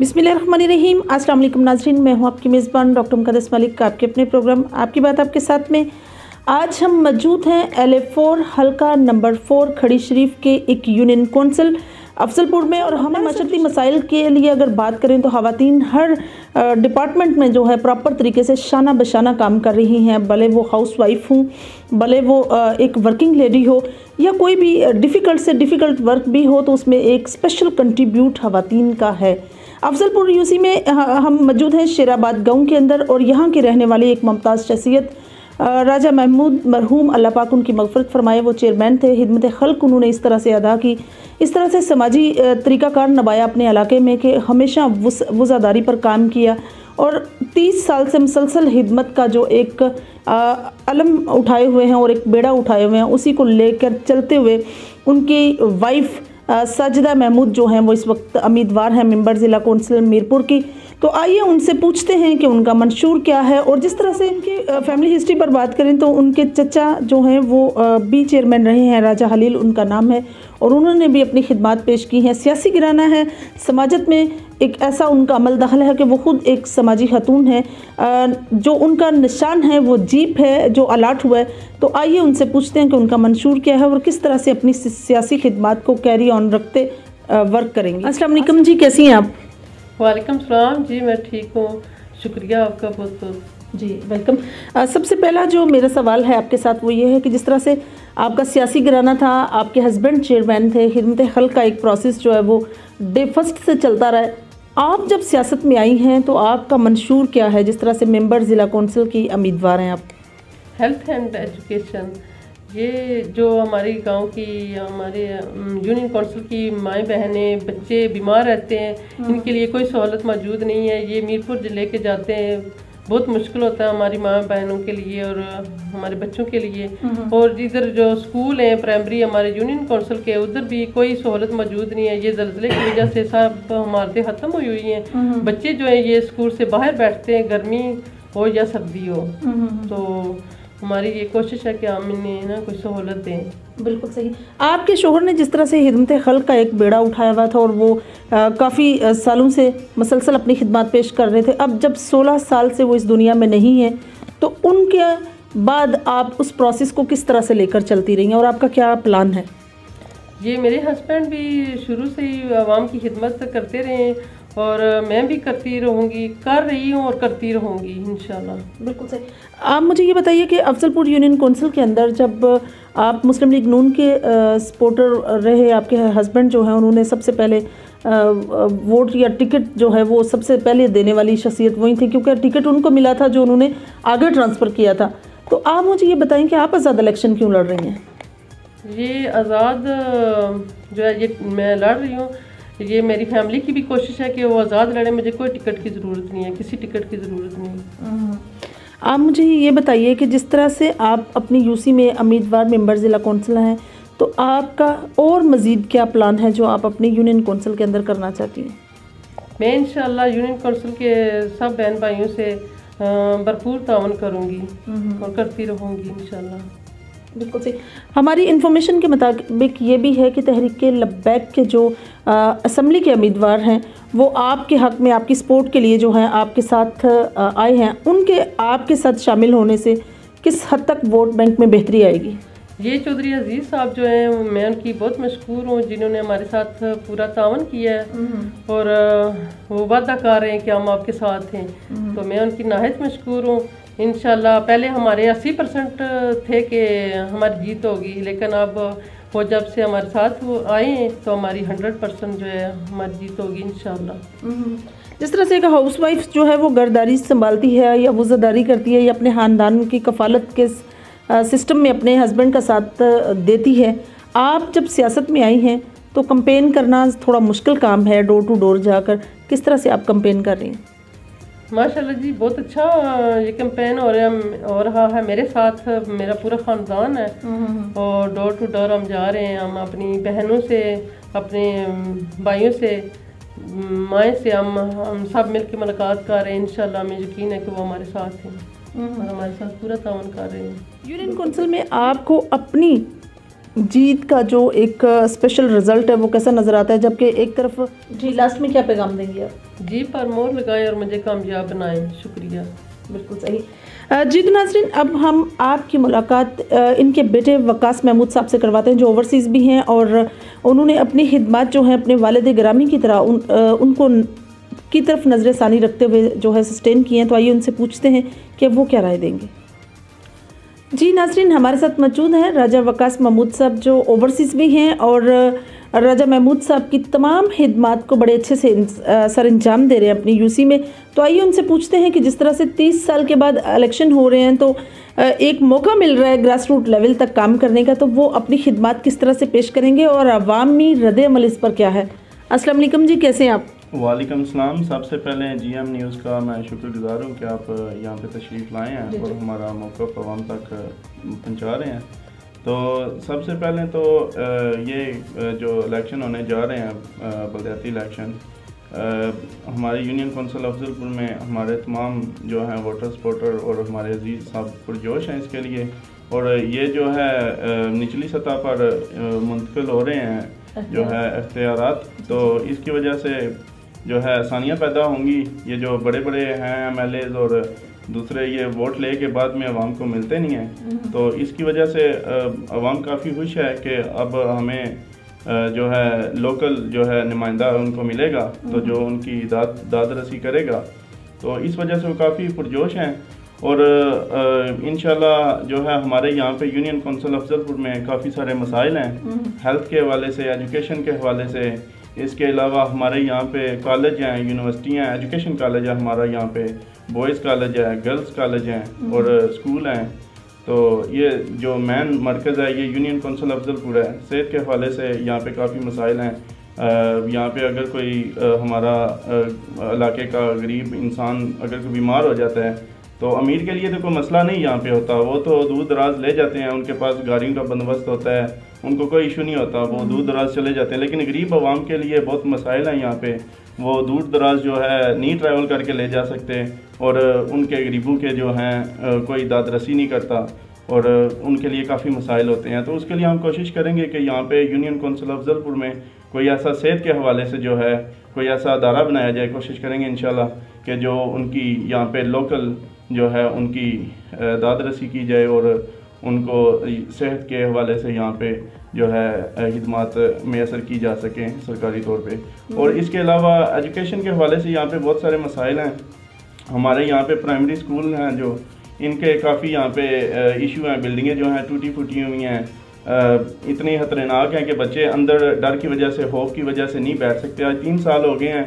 बिस्मिल्लाहिर्रहमानिर्रहीम। अस्सलाम वालेकुम नाज़रीन, मैं हूँ आपकी मेज़बान डॉक्टर मुक़द्दस मलिक का आपके अपने प्रोग्राम आपकी बात आपके साथ में। आज हम मौजूद हैं LA4 हल्का नंबर 4 खड़ी शरीफ के एक यूनियन कौंसिल अफजलपुर में। और हमें मशरती मसाइल के लिए अगर बात करें तो ख़वातीन हर डिपार्टमेंट में जो है प्रॉपर तरीके से शाना बशाना काम कर रही हैं, भले वो हाउस वाइफ हूँ, भले वो एक वर्किंग लेडी हो या कोई भी डिफ़िकल्ट से डिफ़िकल्ट वर्क भी हो, तो उसमें एक स्पेशल कंट्रीब्यूट ख़वातीन का है। अफजलपुर यूसी में हम मौजूद हैं शेराबाद गांव के अंदर, और यहाँ के रहने वाली एक मुमताज़ शख्सियत राजा महमूद मरहूम अल्लाह पाक उनकी मग़फ़िरत फ़रमाए, वो चेयरमैन थे। खिदमत खल्क उन्होंने इस तरह से अदा की, इस तरह से समाजी तरीक़ाकार नभाया अपने इलाके में कि हमेशा वज़ादारी पर काम किया, और 30 साल से मुसलसल खिदमत का जो एक अलम उठाए हुए हैं और एक बेड़ा उठाए हुए हैं, उसी को लेकर चलते हुए उनकी वाइफ साजिदा महमूद जो हैं वो इस वक्त उम्मीदवार हैं मेंबर ज़िला कौंसिल मीरपुर की। तो आइए उनसे पूछते हैं कि उनका मंशूर क्या है। और जिस तरह से इनकी फैमिली हिस्ट्री पर बात करें तो उनके चचा जो हैं वो भी चेयरमैन रहे हैं, राजा हलील उनका नाम है, और उन्होंने भी अपनी खिदमात पेश की हैं। सियासी गिराना है, समाजत में एक ऐसा उनका अमल दखल है कि वो ख़ुद एक समाजी खतून है। जो उनका निशान है वो जीप है जो अलाट हुआ है। तो आइए उनसे पूछते हैं कि उनका मंशूर क्या है और किस तरह से अपनी सियासी खिदमात को कैरी ऑन रखते वर्क करेंगे। अस्सलाम वालेकुम जी, कैसी हैं आप? वालेकुम सलाम जी, मैं ठीक हूँ, शुक्रिया आपका बहुत बहुत। जी वेलकम। सबसे पहला जो मेरा सवाल है आपके साथ वो ये है कि जिस तरह से आपका सियासी गिराना था, आपके हस्बैंड चेयरमैन थे, खिदमत खल्क का एक प्रोसेस जो है वो डे फर्स्ट से चलता रहा है। आप जब सियासत में आई हैं तो आपका मंशूर क्या है, जिस तरह से मेंबर ज़िला कौंसिल की उम्मीदवार हैं आप? हेल्थ एंड एजुकेशन, ये जो हमारी गांव की हमारे यूनियन कौंसिल की माएँ बहनें बच्चे बीमार रहते हैं, इनके लिए कोई सहूलत मौजूद नहीं है। ये मीरपुर ज़िले के जाते हैं, बहुत मुश्किल होता है हमारी माँ बहनों के लिए और हमारे बच्चों के लिए। और इधर जो स्कूल हैं प्राइमरी हमारे यूनियन कौंसिल के, उधर भी कोई सहूलत मौजूद नहीं है। ये ज़लज़ले की वजह से सब इमारतें ख़त्म हुई हुई हैं। बच्चे जो हैं ये स्कूल से बाहर बैठते हैं, गर्मी हो या सर्दी हो। तो हमारी ये कोशिश है कि हम इन्हें ना कोई सहूलत दें। बिल्कुल सही। आपके शोहर ने जिस तरह से खिदमत खल्क का एक बेड़ा उठाया हुआ था और वो काफ़ी सालों से मसलसल अपनी खिदमत पेश कर रहे थे, अब जब 16 साल से वो इस दुनिया में नहीं है, तो उनके बाद आप उस प्रोसेस को किस तरह से लेकर चलती रही हैं और आपका क्या प्लान है? ये मेरे हस्बैंड भी शुरू से ही आवाम की खिदमत करते रहे हैं और मैं भी करती रहूँगी, कर रही हूँ और करती रहूँगी इंशाल्लाह। बिल्कुल सही। आप मुझे ये बताइए कि अफजलपुर यूनियन कौंसिल के अंदर जब आप मुस्लिम लीग नून के सपोर्टर रहे, आपके हस्बैंड जो हैं उन्होंने सबसे पहले वोट या टिकट जो है वो सबसे पहले देने वाली शख्सियत वही थी, क्योंकि टिकट उनको मिला था जो उन्होंने आगे ट्रांसफ़र किया था। तो आप मुझे ये बताएं कि आप आज़ाद इलेक्शन क्यों लड़ रही हैं? ये आज़ाद जो है ये मैं लड़ रही हूँ, ये मेरी फैमिली की भी कोशिश है कि वो आज़ाद लड़े। मुझे कोई टिकट की ज़रूरत नहीं है, किसी टिकट की ज़रूरत नहीं। आप मुझे ये बताइए कि जिस तरह से आप अपनी यूसी में उम्मीदवार मेंबर ज़िला कौंसिल हैं, तो आपका और मज़ीद क्या प्लान है जो आप अपनी यूनियन कौंसिल के अंदर करना चाहती हैं? मैं इंशाल्लाह यूनियन कौंसिल के सब बहन भाइयों से भरपूर ताउन करूँगी और करती रहूँगी इंशाल्लाह। बिल्कुल सही। हमारी इन्फॉर्मेशन के मुताबिक ये भी है कि तहरीक लब्बैक के जो असम्बली के उम्मीदवार हैं वो आपके हक़ में आपकी सपोर्ट के लिए जो हैं आपके साथ आए हैं, उनके आपके साथ शामिल होने से किस हद तक वोट बैंक में बेहतरी आएगी? ये चौधरी अजीज़ साहब जो हैं मैं उनकी बहुत मशकूर हूँ, जिन्होंने हमारे साथ पूरा तावन किया है और वो वादा कर रहे हैं कि हम आपके साथ हैं। तो मैं उनकी नाहित मशकूर हूँ। इंशाल्लाह पहले हमारे 80% थे कि हमारी जीत होगी, लेकिन अब वो जब से हमारे साथ वो आए हैं तो हमारी 100% जो है हमारी जीत होगी इंशाल्लाह। जिस तरह से एक हाउस वाइफ जो है वो घरदारी संभालती है या वज़ादारी करती है या अपने ख़ानदान की कफ़ालत के सिस्टम में अपने हस्बैंड का साथ देती है, आप जब सियासत में आई हैं तो कंपेन करना थोड़ा मुश्किल काम है, डोर टू डोर जाकर। किस तरह से आप कंपेन कर रही हैं? माशाल्लाह जी, बहुत अच्छा ये कैंपेन हो रहा है। मेरे साथ मेरा पूरा ख़ानदान है और डोर टू डोर हम जा रहे हैं। हम अपनी बहनों से, अपने भाइयों से, माएँ से हम सब मिल के मुलाकात कर रहे हैं। इंशाल्लाह हमें यकीन है कि वो हमारे साथ हैं और हमारे साथ पूरा ताउन कर रहे हैं। यूनियन कौंसिल में आपको अपनी जीत का जो एक स्पेशल रिजल्ट है वो कैसा नज़र आता है, जबकि एक तरफ जी लास्ट में क्या पैगाम देंगे आप? जी पर मोहर लगाएं और मुझे कामयाब बनाएं। शुक्रिया। बिल्कुल सही। जी तो नाज़रीन, अब हम आपकी मुलाकात इनके बेटे वकास महमूद साहब से करवाते हैं, जो ओवरसीज़ भी हैं और उन्होंने अपनी खिदमत जो है अपने वालिद गिरामी की तरह उनको की तरफ नज़र सानी रखते हुए जो है सस्टेन किए हैं। तो आइए उनसे पूछते हैं कि वो क्या राय देंगे। जी नाज़रीन, हमारे साथ मौजूद हैं राजा वकास महमूद साहब, जो ओवरसीज़ भी हैं और राजा महमूद साहब की तमाम खिदमात को बड़े अच्छे से सर अंजाम दे रहे हैं अपनी यूसी में। तो आइए उनसे पूछते हैं कि जिस तरह से 30 साल के बाद इलेक्शन हो रहे हैं, तो एक मौका मिल रहा है ग्रास रूट लेवल तक काम करने का, तो वो अपनी खिदमात किस तरह से पेश करेंगे और अवामी रद्द-ए-अमल इस पर क्या है? अस्सलाम वालेकुम जी, कैसे हैं आप? वालेकुम सलाम। सबसे पहले GM न्यूज़ का मैं शुक्रगुजार हूँ कि आप यहाँ पे तशरीफ़ लाए हैं और हमारा मौक़िफ़ अवाम तक पहुँचा रहे हैं। तो सबसे पहले तो ये जो इलेक्शन होने जा रहे हैं बलदियाती इलेक्शन, हमारी यूनियन कौंसिल अफजलपुर में हमारे तमाम जो हैं वोटर सपोर्टर और हमारे अजीज़ साहब पुरजोश हैं इसके लिए। और ये जो है निचली सतह पर मुंतकिल हो रहे हैं जो है इख्तियारात, तो इसकी वजह से जो है आसानियाँ पैदा होंगी। ये जो बड़े बड़े हैं MLAs और दूसरे, ये वोट ले के बाद में अवाम को मिलते नहीं हैं, तो इसकी वजह से अवाम काफ़ी खुश है कि अब हमें जो है लोकल जो है नुमाइंदा उनको मिलेगा, तो जो उनकी दाद रसी करेगा, तो इस वजह से वो काफ़ी पुरजोश हैं। और इंशाल्लाह जो है हमारे यहाँ पे यूनियन कौंसिल अफजलपुर में काफ़ी सारे मसाइल हैं, हेल्थ के हवाले से, एजुकेशन के हवाले से। इसके अलावा हमारे यहाँ पे कॉलेज हैं, यूनिवर्सिटियाँ हैं, एजुकेशन कॉलेज है हमारा यहाँ पे, बॉयज़ कॉलेज है, गर्ल्स कॉलेज हैं और स्कूल हैं। तो ये जो मेन मरकज़ है ये यूनियन कौंसिल अफजलपुर है। सेहत के हवाले से यहाँ पे काफ़ी मसाइल हैं। यहाँ पे अगर कोई हमारा इलाके का गरीब इंसान अगर कोई बीमार हो जाता है, तो अमीर के लिए तो कोई मसला नहीं यहाँ पे होता, वो तो दूर दराज ले जाते हैं, उनके पास गाड़ियों का बंदोबस्त होता है, उनको कोई इशू नहीं होता, वो दूर दराज चले जाते हैं। लेकिन गरीब आवाम के लिए बहुत मसाइल हैं यहाँ पे, वो दूर दराज जो है नहीं ट्रैवल करके ले जा सकते और उनके गरीबों के जो हैं कोई दाद रसी नहीं करता और उनके लिए काफ़ी मसाइल होते हैं। तो उसके लिए हम कोशिश करेंगे कि यहाँ पे यूनियन कौंसिल अफजलपुर में कोई ऐसा सेहत के हवाले से जो है कोई ऐसा अदारा बनाया जाए। कोशिश करेंगे इंशाल्लाह कि जो उनकी यहाँ पे लोकल जो है उनकी दाद रसी की जाए और उनको सेहत के हवाले से यहाँ पे जो है खिदमात मैसर की जा सकें सरकारी तौर पे। और इसके अलावा एजुकेशन के हवाले से यहाँ पे बहुत सारे मसाइल हैं। हमारे यहाँ पे प्राइमरी स्कूल हैं जो इनके काफ़ी यहाँ पे इशू हैं, बिल्डिंगें जो हैं टूटी फूटी हुई हैं, इतनी खतरनाक हैं कि बच्चे अंदर डर की वजह से, खौफ की वजह से नहीं बैठ सकते। आज 3 साल हो गए हैं,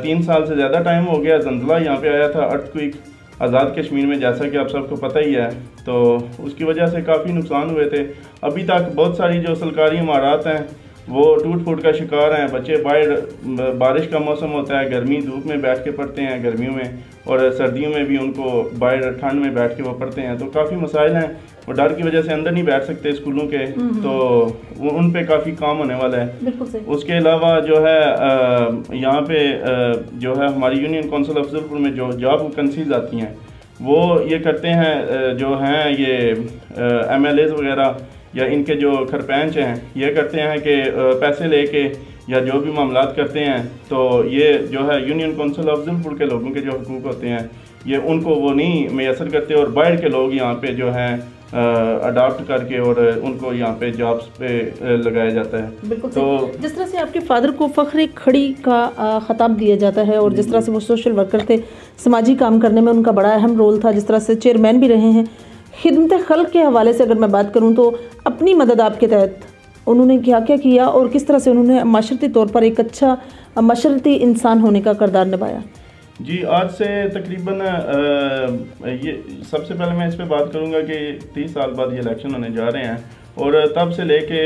3 साल से ज़्यादा टाइम हो गया। जंजला यहाँ पे आया था, अर्थक्वेक आज़ाद कश्मीर में, जैसा कि आप सबको पता ही है, तो उसकी वजह से काफ़ी नुकसान हुए थे। अभी तक बहुत सारी जो सरकारी इमारत हैं वो टूट फूट का शिकार हैं। बच्चे बाहर, बारिश का मौसम होता है, गर्मी धूप में बैठ के पढ़ते हैं गर्मियों में, और सर्दियों में भी उनको बाहर ठंड में बैठ के वो पढ़ते हैं। तो काफ़ी मसाइल हैं, वो डर की वजह से अंदर नहीं बैठ सकते स्कूलों के, तो उन पे काफ़ी काम होने वाला है। उसके अलावा जो है यहाँ पे जो है हमारी यूनियन कौंसिल अफजलपुर में जो जॉब वैकेंसीज आती हैं वो ये करते हैं, जो हैं ये MLAs वगैरह या इनके जो खरपंच हैं ये करते हैं कि पैसे लेके या जो भी मामलात करते हैं, तो ये जो है यूनियन कौंसिल अफजलपुर के लोगों के जो हुकूक होते हैं ये उनको वो नहीं मैसर करते, और बाहर के लोग यहाँ पे जो हैं अडॉप्ट करके और उनको यहाँ पे जॉब्स पे लगाया जाता है। बिल्कुल। तो जिस तरह से आपके फादर को फ़ख्र खड़ी का ख़ताब दिया जाता है और जिस तरह से वो सोशल वर्कर थे, समाजी काम करने में उनका बड़ा अहम रोल था, जिस तरह से चेयरमैन भी रहे हैं, खिदमत खल्क के हवाले से अगर मैं बात करूँ तो अपनी मदद आपके तहत उन्होंने क्या क्या किया और किस तरह से उन्होंने माशरती तौर पर एक अच्छा माशरती इंसान होने का किरदार निभाया? जी, आज से तकरीबन ये सबसे पहले मैं इस पे बात करूंगा कि 30 साल बाद ये इलेक्शन होने जा रहे हैं, और तब से लेके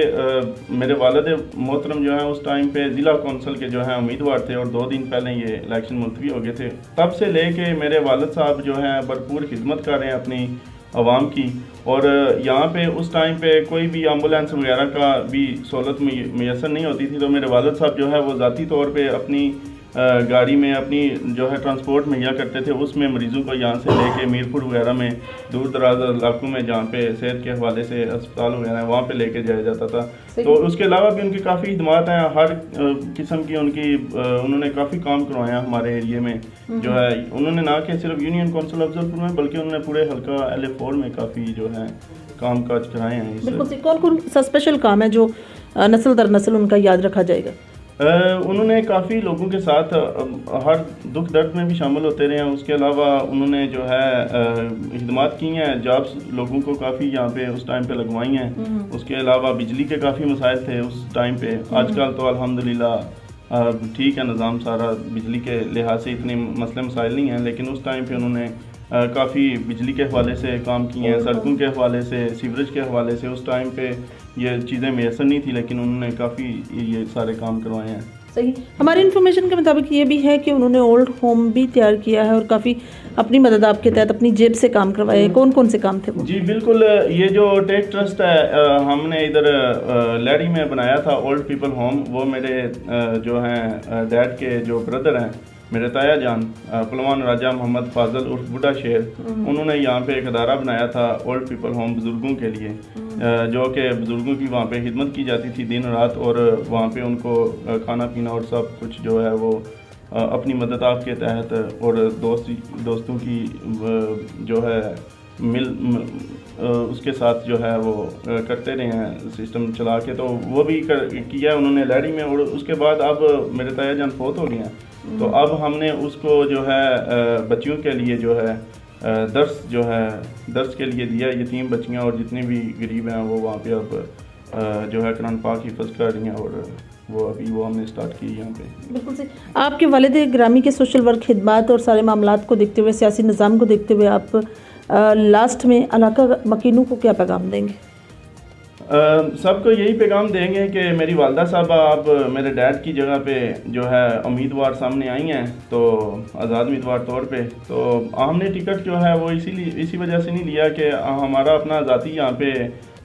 मेरे वालिद मोहतरम जो हैं उस टाइम पे ज़िला कौंसिल के जो हैं उम्मीदवार थे और 2 दिन पहले ये इलेक्शन मुलतवी हो गए थे। तब से लेके मेरे वालिद साहब जो हैं भरपूर खिदमत कर रहे हैं अपनी आवाम की, और यहाँ पे उस टाइम पे कोई भी एम्बुलेंस वगैरह का भी सहूलत मैसर नहीं होती थी, तो मेरे वालिद साहब जो है वो ज़ाती तौर पे अपनी गाड़ी में अपनी जो है ट्रांसपोर्ट मुहैया करते थे, उसमें मरीज़ों को यहाँ से लेके मीरपुर वगैरह में दूर दराज इलाकों में जहाँ पे सेहत के हवाले से अस्पताल वगैरह वहाँ पे लेके जाया जाता था। तो उसके अलावा भी उनकी काफ़ी खिदमात हैं, हर किस्म की उनकी उन्होंने काफ़ी काम करवाया हमारे एरिए में जो है। उन्होंने ना कि सिर्फ यूनियन काउंसिल अफजलपुर में बल्कि उन्होंने पूरे हल्का LA4 में काफ़ी जो है काम काज कराए हैं। बिल्कुल, कौन कौन सा स्पेशल काम है जो नस्ल दर नस्ल उनका याद रखा जाएगा? उन्होंने काफ़ी लोगों के साथ हर दुख दर्द में भी शामिल होते रहे हैं। उसके अलावा उन्होंने जो है खिदमत की हैं, जॉब्स लोगों को काफ़ी यहाँ पे उस टाइम पे लगवाई हैं। उसके अलावा बिजली के काफ़ी मसाइल थे उस टाइम पे। आजकल तो अल्हम्दुलिल्लाह ठीक है निज़ाम सारा, बिजली के लिहाज से इतने मसले मसाइल नहीं हैं, लेकिन उस टाइम पे उन्होंने काफ़ी बिजली के हवाले से काम किए हैं, सड़कों के हवाले से, सीवरेज के हवाले से। उस टाइम पे ये चीज़ें मैसर नहीं थी, लेकिन उन्होंने काफ़ी ये सारे काम करवाए हैं। सही, हमारी इन्फॉर्मेशन के मुताबिक ये भी है कि उन्होंने ओल्ड होम भी तैयार किया है और काफ़ी अपनी मदद आपके तहत अपनी जेब से काम करवाए। कौन कौन से काम थे वो? जी बिल्कुल, ये जो टेक ट्रस्ट है हमने इधर लैडी में बनाया था ओल्ड पीपल होम। वो मेरे जो हैं डैड के जो ब्रदर हैं, मेरे ताया जान पहलवान राजा मोहम्मद फाजल उर्फ बुढ़ा शेर, उन्होंने यहाँ पे एक अदारा बनाया था ओल्ड पीपल होम बुज़ुर्गों के लिए, जो कि बुज़ुर्गों की वहाँ पे खिदमत की जाती थी दिन रात, और वहाँ पे उनको खाना पीना और सब कुछ जो है वो अपनी मदद आपके तहत और दोस्तों की जो है उसके साथ जो है वो करते रहे हैं सिस्टम चला के। तो वो भी किया है उन्होंने लैडी में। और उसके बाद अब मेरे ताया जान फौत हो गए हैं, तो अब हमने उसको जो है बच्चियों के लिए जो है दर्स के लिए दिया। यतीम बच्चियाँ और जितने भी गरीब हैं वो वहाँ पे अब जो है कुरान पाक हिफ्ज़ कर रही हैं, और वो हमने स्टार्ट की यहाँ पे। बिल्कुल सही। आपके वालिद ग्रामी के सोशल वर्क खिदमत और सारे मामलात को देखते हुए, सियासी निज़ाम को देखते हुए, आप लास्ट में इलाका मकीनों को क्या पैगाम देंगे? सबको यही पैगाम देंगे कि मेरी वालदा साहब आप मेरे डैड की जगह पे जो है उम्मीदवार सामने आई हैं, तो आज़ाद उम्मीदवार तौर पे। तो हमने टिकट जो है वो इसी वजह से नहीं लिया कि हमारा अपना ज़ाती यहाँ पे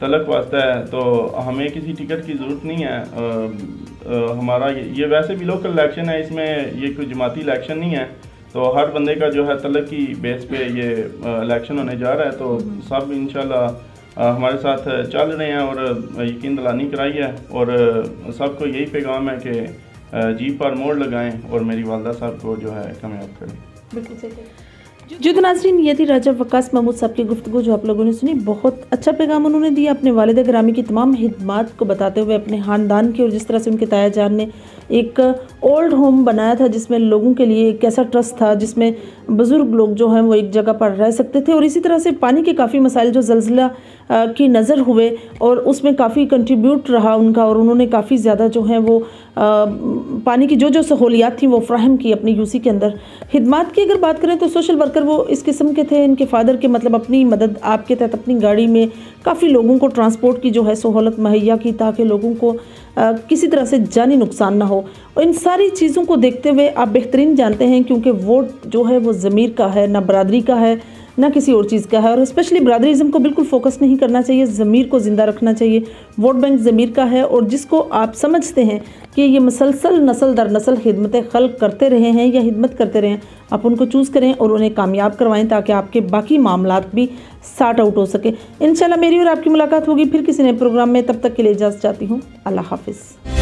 तलक वास्ता है, तो हमें किसी टिकट की ज़रूरत नहीं है। हमारा ये वैसे भी लोकल इलेक्शन है, इसमें ये कोई जमाती इलेक्शन नहीं है, तो हर बंदे का जो है तलक की बेस पे ये इलेक्शन होने जा रहा है। तो सब इंशाल्लाह हमारे साथ चल रहे हैं और यकीन दिलानी कराई है, और सबको यही पैगाम है कि जीप पर मोड़ लगाएं और मेरी वालदा साहब को जो है कामयाब करें। बिल्कुल सही। जो तो नाज़रीन, ये थी राजा वकास महमूद साहब की गुफ्तगू जो आप लोगों ने सुनी। बहुत अच्छा पैगाम उन्होंने दिया अपने वालिद ग्रामी की तमाम खिदमत को बताते हुए, अपने ख़ानदान की, और जिस तरह से उनके ताया जान ने एक ओल्ड होम बनाया था जिसमें लोगों के लिए एक ऐसा ट्रस्ट था जिसमें बुज़ुर्ग लोग जो हैं वो एक जगह पर रह सकते थे। और इसी तरह से पानी के काफ़ी मसाइल जो ज़लज़ला की नज़र हुए और उसमें काफ़ी कंट्रीब्यूट रहा उनका, और उन्होंने काफ़ी ज़्यादा जो है वो पानी की जो सहूलियात थी वो फ्राहम की अपनी यूसी के अंदर। खिदमत की अगर बात करें तो सोशल वर्कर वो इस किस्म के थे, इनके फादर के मतलब अपनी मदद आपके तहत अपनी गाड़ी में काफ़ी लोगों को ट्रांसपोर्ट की जो है सहूलत मुहैया की, ताकि लोगों को किसी तरह से जानी नुकसान ना हो। और इन सारी चीज़ों को देखते हुए आप बेहतरीन जानते हैं, क्योंकि वोट जो है वो ज़मीर का है, ना बरादरी का है, ना किसी और चीज़ का है। और स्पेशली बरादरीज़म को बिल्कुल फोकस नहीं करना चाहिए, ज़मीर को ज़िंदा रखना चाहिए। वोट बैंक ज़मीर का है, और जिसको आप समझते हैं कि ये मसलसल नस्ल दर नस्ल खिदमत खल्क करते रहे हैं या खिदमत करते रहे हैं, आप उनको चूज़ करें और उन्हें कामयाब करवाएं, ताकि आपके बाकी मामलात भी सॉर्ट आउट हो सके। इंशाल्लाह मेरी और आपकी मुलाकात होगी फिर किसी नए प्रोग्राम में। तब तक के लिए इजाज़त चाहती हूँ। अल्लाह हाफिज़।